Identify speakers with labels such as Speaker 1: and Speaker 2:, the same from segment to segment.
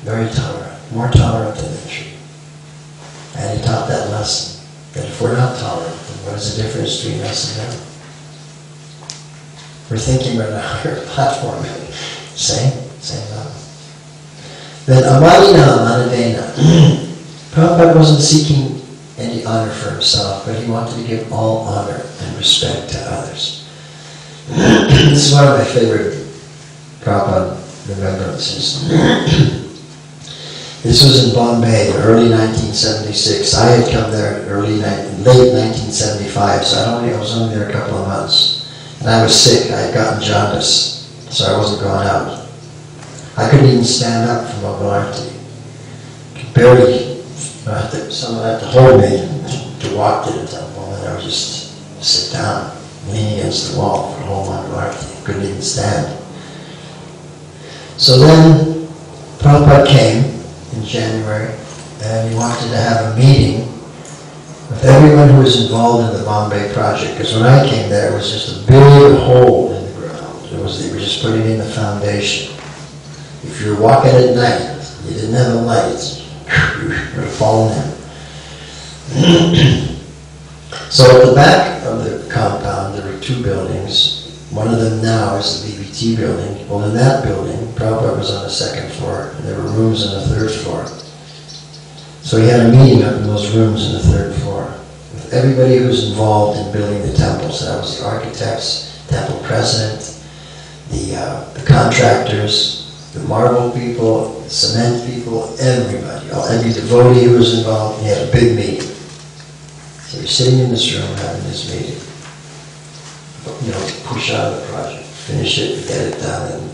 Speaker 1: very tolerant, more tolerant than the tree. And he taught that lesson, that if we're not tolerant, then what is the difference between us and them? We're thinking we're on a higher platform. Same level. Then Amadina Manavena. Prabhupada wasn't seeking any honor for himself, but he wanted to give all honor and respect to others. This is one of my favorite Prabhupada remembrances. This was in Bombay, early 1976. I had come there late 1975, so I was only there a couple of months. And I was sick. I had gotten jaundice, so I wasn't going out. I couldn't even stand up from Bhavarti. Barely, someone had to hold me to walk to the temple, and I would just sit down, leaning against the wall for the whole Bhavarti. Couldn't even stand. So then Prabhupada came in January, and he wanted to have a meeting with everyone who was involved in the Bombay project. Because when I came there, it was just a big hole in the ground. They were just putting in the foundation. If you were walking at night, you didn't have a light, you would have fallen in. So at the back of the compound, there were two buildings. One of them now is the BBT building. Well, in that building, Prabhupada was on the second floor, and there were rooms on the third floor. So he had a meeting up in those rooms on the third floor with everybody who was involved in building the temple. So that was the architects, temple president, the contractors, the marble people, the cement people, everybody, every devotee who was involved. He had a big meeting. So you're sitting in this room having this meeting. Push out the project, finish it, get it done, and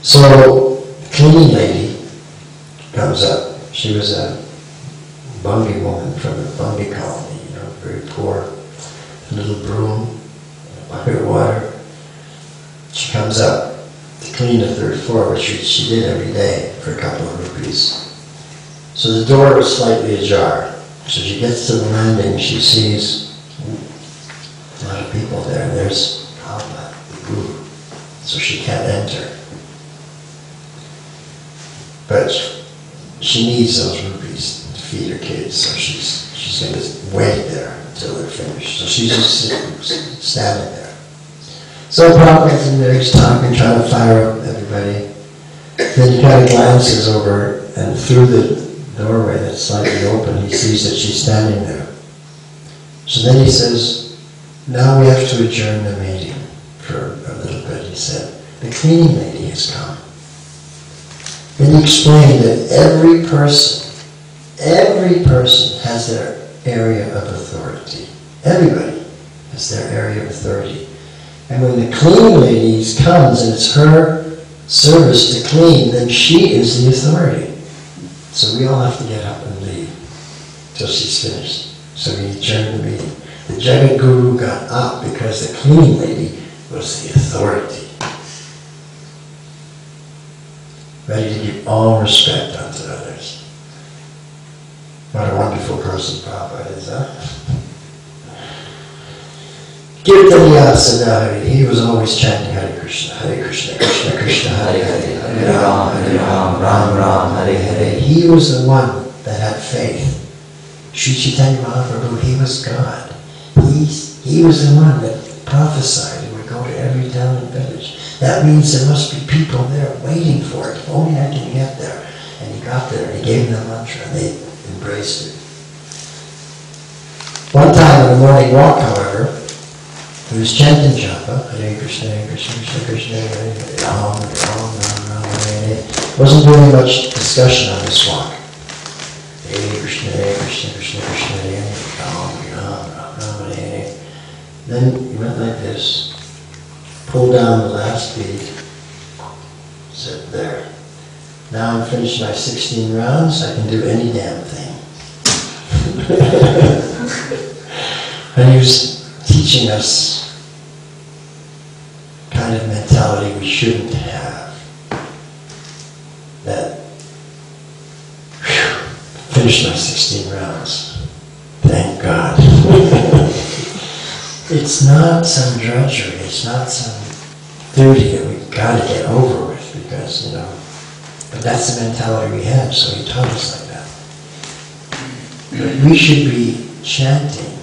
Speaker 1: So the cleaning lady comes up. She was a Bungi woman from the Bungi colony, very poor, a little broom, a bucket of water. She comes up to clean the third floor, which she did every day for a couple of rupees. So the door was slightly ajar. So she gets to the landing, she sees a lot of people there, and there's Prabhupada, the Guru. So she can't enter. But she needs those rupees to feed her kids, so she's going to wait there until they're finished. So she's just standing there. So Prabhupada's in there, he's talking, trying to fire up everybody. Then he kind of glances over, and through the doorway that's slightly open, he sees that she's standing there. So then he says, now we have to adjourn the meeting for a little bit. He said, the cleaning lady has come. Then he explained that every person has their area of authority. Everybody has their area of authority. And when the cleaning lady comes and it's her service to clean, then she is the authority. So we all have to get up and leave till she's finished. So we adjourned the meeting. The Jagat Guru got up because the cleaning lady was the authority. Ready to give all respect unto others. What a wonderful person Prabhupada is, huh? Kirtaniya Sadhari, he was always chanting Hare Krishna, Krishna Krishna, Hare Hare, Hare Ram, Ram Ram, Hare Hare. He was the one that had faith. Sri Chaitanya Mahaprabhu, he was God. He was the one that prophesied and would go to every town and village. That means there must be people there waiting for it. If only I can get there. And he got there and he gave them the mantra and they embraced it. One time on the morning walk, however, he was chanting japa, Hare Krishna, Krishna Krishna, Hare Hare, Ram, Ram, Ram, Ram, Hare Hare. Wasn't doing much discussion on this walk. Hare Krishna, Krishna Krishna, Hare Hare, Ram, Ram, Ram, Ram, Hare Hare. Then he went like this, pulled down the last bead, said, there. Now I'm finished my 16 rounds, I can do any damn thing. And he was teaching us kind of mentality we shouldn't have. That, finished my 16 rounds. Thank God. It's not some drudgery, it's not some duty that we've got to get over with because, But that's the mentality we have, so he taught us like that. But we should be chanting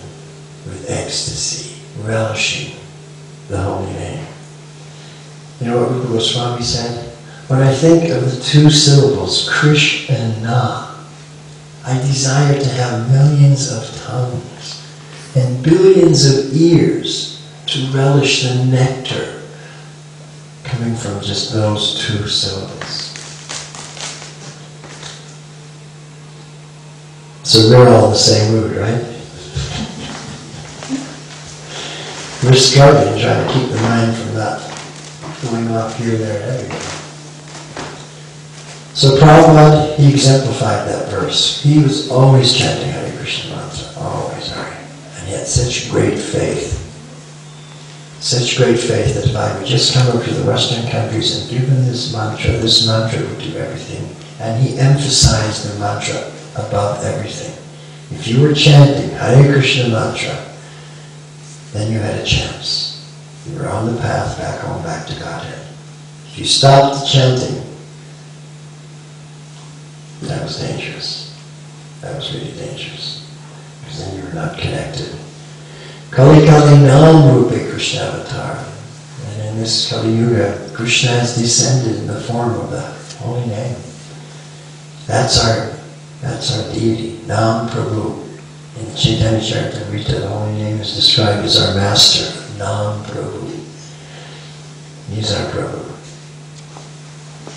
Speaker 1: with ecstasy, relishing the holy name. You know what Rupa Goswami said? When I think of the two syllables, Krish and Na, I desire to have millions of tongues and billions of ears to relish the nectar coming from just those two syllables. So we're all in the same mood, right? We're struggling trying to keep the mind from not going off here, there, and everywhere. So Prabhupada, he exemplified that verse. He was always chanting Hare Krishna mantra, always, and he had such great faith. Such great faith that if I would just come over to the Western countries and give him this mantra would do everything. And he emphasized the mantra above everything. If you were chanting Hare Krishna mantra, then you had a chance. You were on the path back home, back to Godhead. If you stopped chanting, that was dangerous. That was really dangerous. Because then you were not connected. Kali Kali Nam Rupe Krishna Avatar. And in this Kali Yuga, Krishna has descended in the form of the holy name. That's our deity, Nam Prabhu. In Chaitanya Charitamrita, the holy name is described as our master, Nam Prabhu. He's our Prabhu.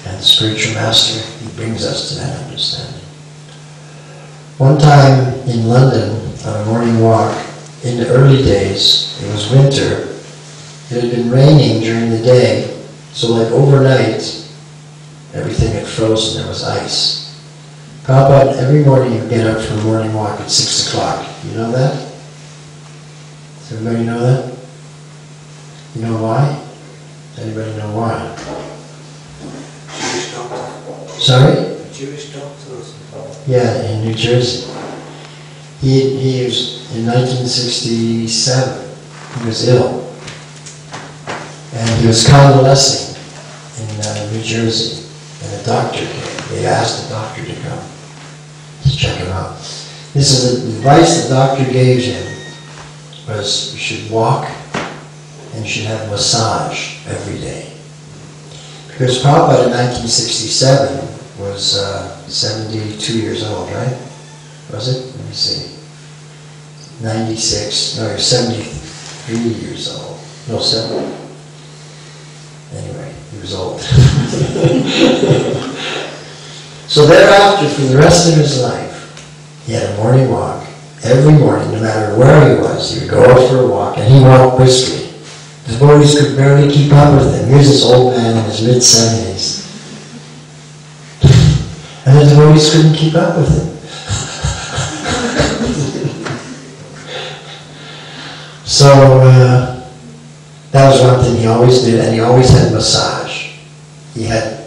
Speaker 1: And the spiritual master, he brings us to that understanding. One time in London, on a morning walk, in the early days, it was winter, it had been raining during the day, so like overnight, everything had frozen, there was ice. Prabhupada, every morning you get up for a morning walk at 6 o'clock. You know that? Does everybody know that? You know why? Does anybody know why?
Speaker 2: Jewish doctor.
Speaker 1: Sorry?
Speaker 2: A Jewish doctor or something.
Speaker 1: Yeah, in New Jersey. He was, in 1967, he was ill. And he was convalescing in New Jersey. And a doctor came. They asked the doctor to come to check him out. This is the advice the doctor gave him was you should walk and you should have massage every day. Because Prabhupada in 1967 was 72 years old, right? Was it? Let me see. 96, no, he was 73 years old. No, 7. Anyway, he was old. So thereafter, for the rest of his life, he had a morning walk. Every morning, no matter where he was, he would go out for a walk, and he walked briskly. The boys could barely keep up with him. Here's this old man in his mid-70s. And the devotees couldn't keep up with him. So that was one thing he always did, and he always had massage. He had